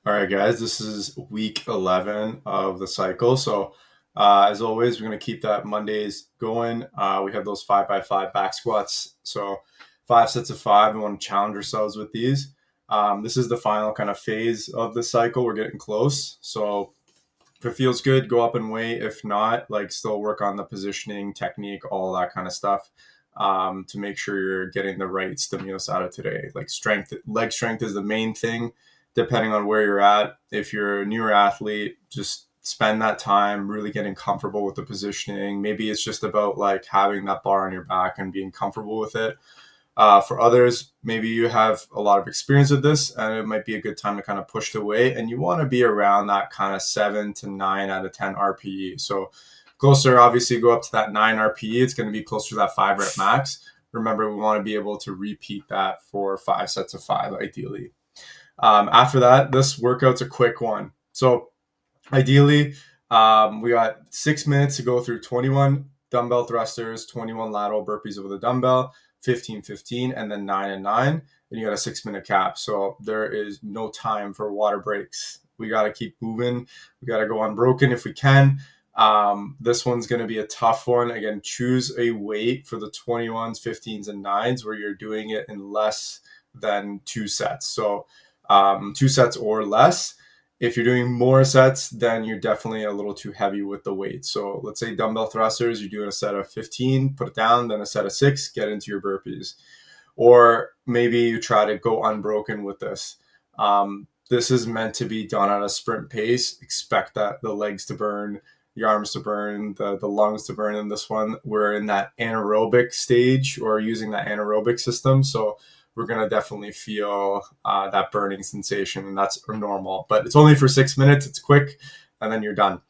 All right, guys, this is week 11 of the cycle. So, as always, we're going to keep that Mondays going. We have those 5x5 back squats. So, 5 sets of 5. We want to challenge ourselves with these. This is the final kind of phase of the cycle. We're getting close. So, if it feels good, go up and wait. If not, like still work on the positioning, technique, all that kind of stuff to make sure you're getting the right stimulus out of today. Like strength, leg strength is the main thing, depending on where you're at. If you're a newer athlete, just spend that time really getting comfortable with the positioning. Maybe it's just about like having that bar on your back and being comfortable with it. For others, maybe you have a lot of experience with this and it might be a good time to kind of push the weight and you want to be around that kind of 7 to 9 out of 10 RPE. So closer, obviously, go up to that 9 RPE. It's going to be closer to that 5 rep max. Remember, we want to be able to repeat that for 5 sets of 5, ideally. After that, this workout's a quick one. So ideally, we got 6 minutes to go through 21 dumbbell thrusters, 21 lateral burpees over the dumbbell, 15, 15, and then 9 and 9. And you got a 6 minute cap. So there is no time for water breaks. We got to keep moving. We got to go unbroken if we can. This one's going to be a tough one. Again, choose a weight for the 21s, 15s, and 9s where you're doing it in less than 2 sets. So 2 sets or less. If you're doing more sets, then you're definitely a little too heavy with the weight. So let's say dumbbell thrusters, you're doing a set of 15, put it down, then a set of 6, get into your burpees. Or maybe you try to go unbroken with this. This is meant to be done at a sprint pace. Expect that the legs to burn, the arms to burn, the lungs to burn in this one. We're in that anaerobic stage or using that anaerobic system. So we're going to definitely feel that burning sensation, and that's normal. But it's only for 6 minutes. It's quick, and then you're done.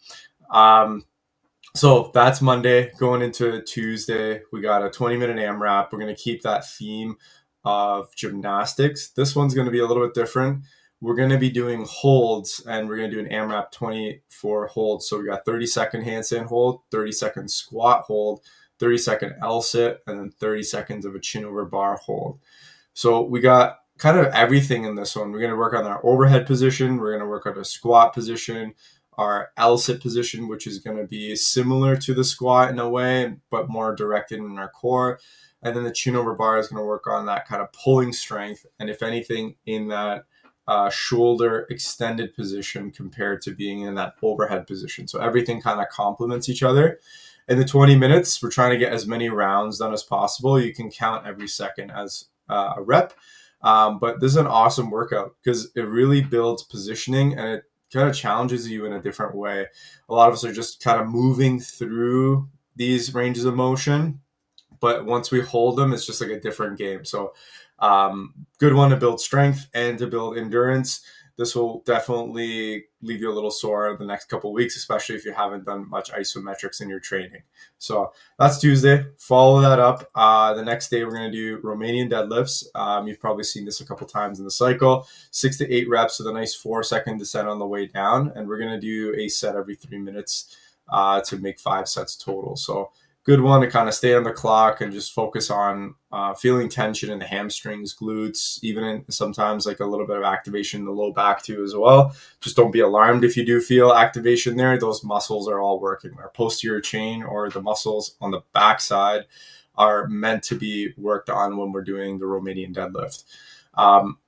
So that's Monday. Going into Tuesday, we got a 20-minute AMRAP. We're going to keep that theme of gymnastics. This one's going to be a little bit different. We're going to be doing holds, and we're going to do an AMRAP 24 holds. So we got 30-second handstand hold, 30-second squat hold, 30-second L-sit, and then 30 seconds of a chin over bar hold. So we got kind of everything in this one. We're going to work on our overhead position. We're going to work on a squat position, our L-sit position, which is going to be similar to the squat in a way, but more directed in our core. And then the chin over bar is going to work on that kind of pulling strength. And if anything, in that shoulder extended position compared to being in that overhead position. So everything kind of complements each other. In the 20 minutes, we're trying to get as many rounds done as possible. You can count every second as a rep. But this is an awesome workout because it really builds positioning and it kind of challenges you in a different way. A lot of us are just kind of moving through these ranges of motion, but once we hold them, it's just like a different game. So good one to build strength and to build endurance. This will definitely leave you a little sore the next couple of weeks, especially if you haven't done much isometrics in your training. So that's Tuesday. Follow that up. The next day, we're going to do Romanian deadlifts. You've probably seen this a couple times in the cycle. 6 to 8 reps with a nice 4-second descent on the way down. And we're going to do a set every 3 minutes to make 5 sets total. So good one to kind of stay on the clock and just focus on feeling tension in the hamstrings, glutes, even in sometimes like a little bit of activation in the low back too as well. Just don't be alarmed if you do feel activation there. Those muscles are all working. Our posterior chain or the muscles on the backside are meant to be worked on when we're doing the Romanian deadlift.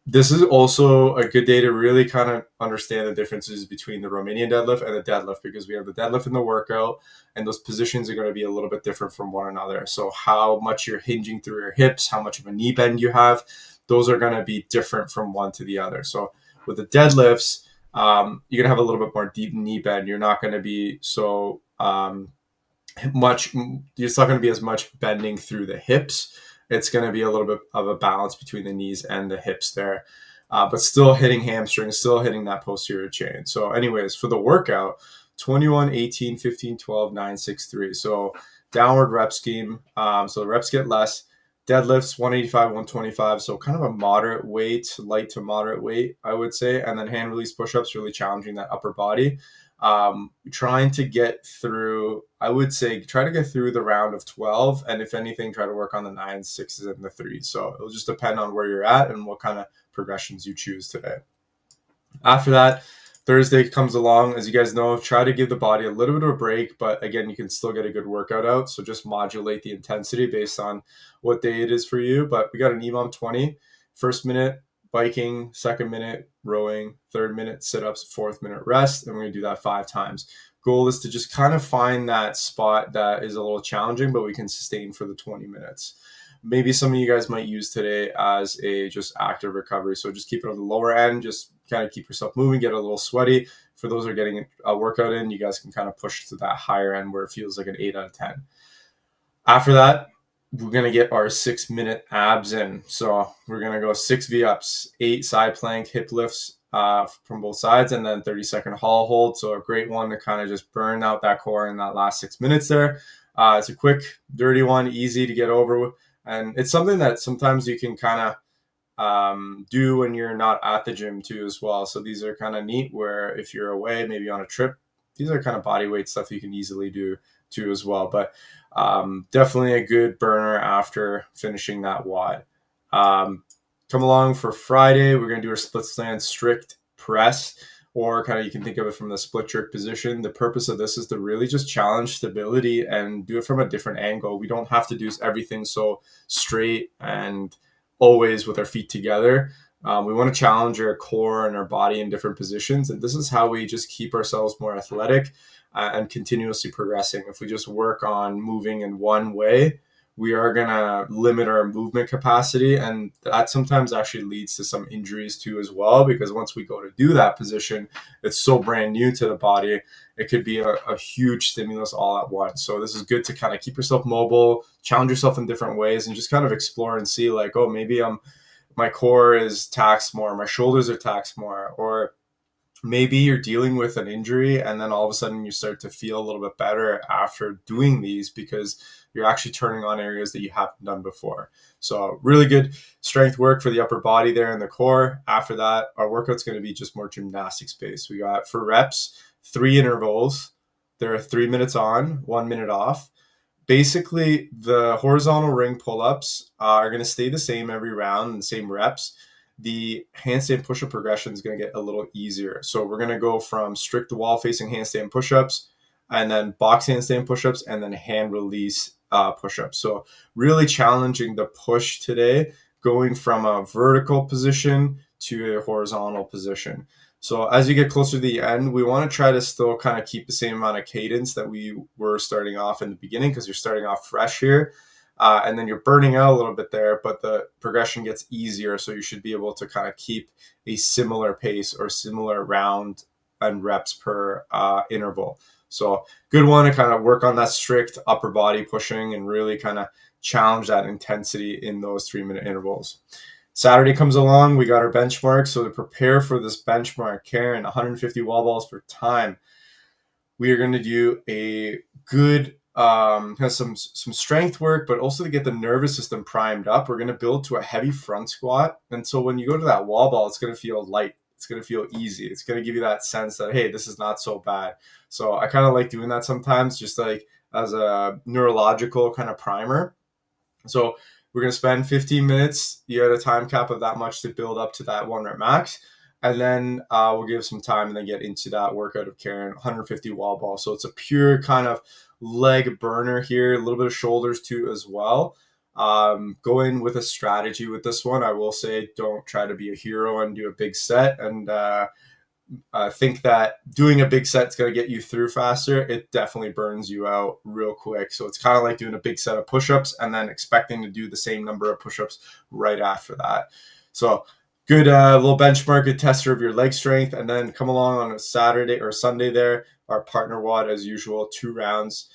This is also a good day to really kind of understand the differences between the Romanian deadlift and the deadlift because we have the deadlift in the workout and those positions are going to be a little bit different from one another. So how much you're hinging through your hips, how much of a knee bend you have, those are going to be different from one to the other. So with the deadlifts, you're going to have a little bit more deep knee bend. You're not going to be so much, it's not going to be as much bending through the hips. It's going to be a little bit of a balance between the knees and the hips there, but still hitting hamstrings, still hitting that posterior chain. So anyways, for the workout, 21, 18, 15, 12, 9, 6, 3. So downward rep scheme. So the reps get less. Deadlifts, 185, 125. So kind of a moderate weight, light to moderate weight, I would say. And then hand release push-ups, really challenging that upper body. Trying to get through, I would say, try to get through the round of 12. And if anything, try to work on the 9s, 6s, and the 3s. So it'll just depend on where you're at and what kind of progressions you choose today. After that, Thursday comes along. As you guys know, try to give the body a little bit of a break, but again, you can still get a good workout out. So just modulate the intensity based on what day it is for you. But we got an EMOM 20, first minute biking, second minute rowing, third minute sit ups, fourth minute rest. And we're going to do that 5 times. Goal is to just kind of find that spot that is a little challenging, but we can sustain for the 20 minutes. Maybe some of you guys might use today as a just active recovery. So just keep it on the lower end, just kind of keep yourself moving, get a little sweaty. For those who are getting a workout in, you guys can kind of push to that higher end where it feels like an 8 out of 10. After that, we're going to get our 6-minute abs in. So we're going to go 6 V-ups, 8 side plank hip lifts from both sides, and then 30-second hall hold. So a great one to kind of just burn out that core in that last 6 minutes there. It's a quick, dirty one, easy to get over with. And it's something that sometimes you can kind of do when you're not at the gym too as well. So these are kind of neat where if you're away, maybe on a trip, these are kind of body weight stuff you can easily do too as well. But definitely a good burner after finishing that WOD. Come along for Friday. We're going to do our split stance strict press, or kind of you can think of it from the split jerk position. The purpose of this is to really just challenge stability and do it from a different angle. We don't have to do everything so straight and always with our feet together. We want to challenge our core and our body in different positions. And this is how we just keep ourselves more athletic and continuously progressing. If we just work on moving in one way, we are going to limit our movement capacity. And that sometimes actually leads to some injuries too as well, because once we go to do that position, it's so brand new to the body. It could be a huge stimulus all at once. So this is good to kind of keep yourself mobile, challenge yourself in different ways, and just kind of explore and see like, oh, maybe my core is taxed more, my shoulders are taxed more, or maybe you're dealing with an injury and then all of a sudden you start to feel a little bit better after doing these because you're actually turning on areas that you haven't done before. So really good strength work for the upper body there and the core. After that, our workout's going to be just more gymnastics based. We got for reps, 3 intervals. There are 3 minutes on, 1 minute off. Basically, the horizontal ring pull-ups are going to stay the same every round and the same reps. The handstand push-up progression is going to get a little easier. So we're going to go from strict wall-facing handstand push-ups, and then box handstand push-ups, and then hand release push-ups. So really challenging the push today, going from a vertical position to a horizontal position. So as you get closer to the end, we want to try to still kind of keep the same amount of cadence that we were starting off in the beginning, because you're starting off fresh here. And then you're burning out a little bit there, but the progression gets easier. So you should be able to kind of keep a similar pace or similar round and reps per interval. So good one to kind of work on that strict upper body pushing and really kind of challenge that intensity in those 3-minute intervals. Saturday comes along, we got our benchmark. So to prepare for this benchmark, Karen, 150 wall balls per time, we are going to do a good has some strength work, but also to get the nervous system primed up. We're going to build to a heavy front squat. And so when you go to that wall ball, it's going to feel light. It's going to feel easy. It's going to give you that sense that, hey, this is not so bad. So I kind of like doing that sometimes, just like as a neurological kind of primer. So we're going to spend 15 minutes. You had a time cap of that much to build up to that 1 rep max. And then we'll give some time and then get into that workout of Karen, 150 wall ball. So it's a pure kind of leg burner here, a little bit of shoulders too as well. Go in with a strategy with this one. I will say don't try to be a hero and do a big set and think that doing a big set is going to get you through faster. It definitely burns you out real quick. So it's kind of like doing a big set of push-ups and then expecting to do the same number of push-ups right after that. So good little benchmark, good tester of your leg strength. And then come along on a Saturday or Sunday there, our partner WOD as usual, 2 rounds.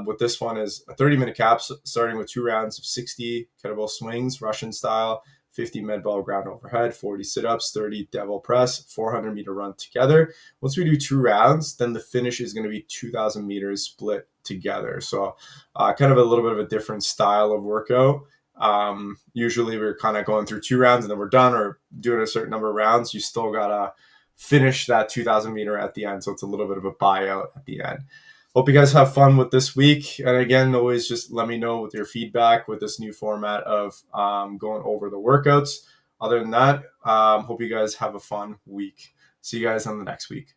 With this one is a 30-minute cap, starting with 2 rounds of 60 kettlebell swings, Russian style, 50 med ball ground overhead, 40 sit-ups, 30 devil press, 400 meter run together. Once we do 2 rounds, then the finish is going to be 2,000 meters split together. So kind of a little bit of a different style of workout. Usually we're kind of going through 2 rounds and then we're done, or doing a certain number of rounds. You still got to finish that 2,000 meter at the end. So it's a little bit of a buyout at the end. Hope you guys have fun with this week. And again, always just let me know with your feedback with this new format of going over the workouts. Other than that, hope you guys have a fun week. See you guys on the next week.